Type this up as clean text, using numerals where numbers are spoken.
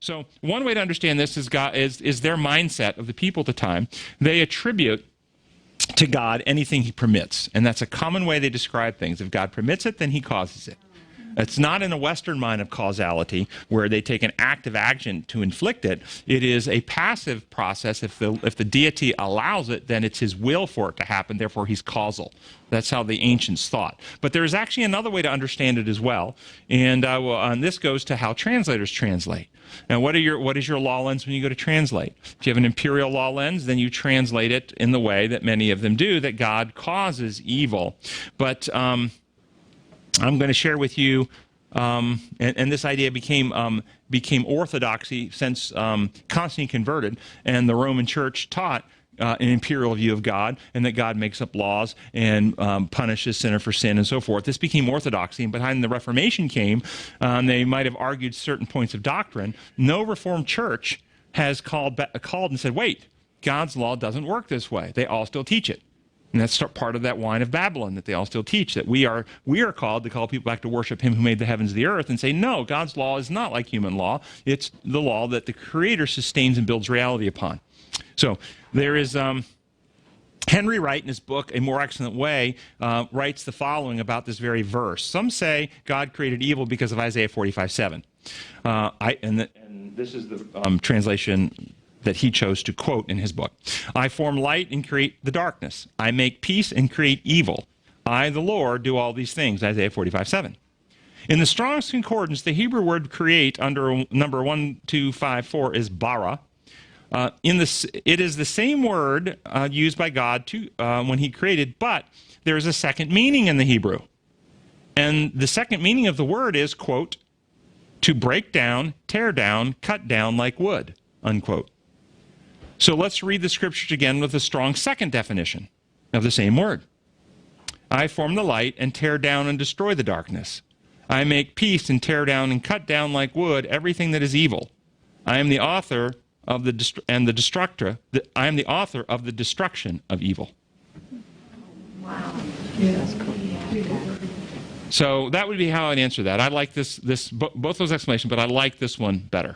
So one way to understand this is their mindset of the people at the time. They attribute to God anything he permits. And that's a common way they describe things. If God permits it, then he causes it. It's not in a Western mind of causality where they take an active action to inflict it. It is a passive process. If the deity allows it, then it's his will for it to happen. Therefore, he's causal. That's how the ancients thought. But there's actually another way to understand it as well. And this goes to how translators translate. Now, what is your law lens when you go to translate? If you have an imperial law lens, then you translate it in the way that many of them do, that God causes evil. But I'm going to share with you, and this idea became orthodoxy since Constantine converted, and the Roman Church taught an imperial view of God, and that God makes up laws and punishes sinner for sin and so forth. This became orthodoxy, and behind the Reformation came, they might have argued certain points of doctrine. No Reformed church has called and said, wait, God's law doesn't work this way. They all still teach it. And that's part of that wine of Babylon that they all still teach, that we are called to call people back to worship him who made the heavens and the earth, and say, no, God's law is not like human law. It's the law that the Creator sustains and builds reality upon. So there is Henry Wright, in his book, A More Excellent Way, writes the following about this very verse. Some say God created evil because of Isaiah 45:7. And this is the translation that he chose to quote in his book. I form light and create the darkness. I make peace and create evil. I, the Lord, do all these things. Isaiah 45:7. In the Strong's Concordance, the Hebrew word create under number 1254 is Bârâ. It is the same word used by God when he created, but there is a second meaning in the Hebrew. And the second meaning of the word is, quote, to break down, tear down, cut down like wood, unquote. So let's read the scriptures again with a strong second definition of the same word. I form the light and tear down and destroy the darkness. I make peace and tear down and cut down like wood everything that is evil. I am the author of the destructor. I am the author of the destruction of evil. Wow. Yeah, that's cool. So that would be how I'd answer that. I like both those explanations, but I like this one better.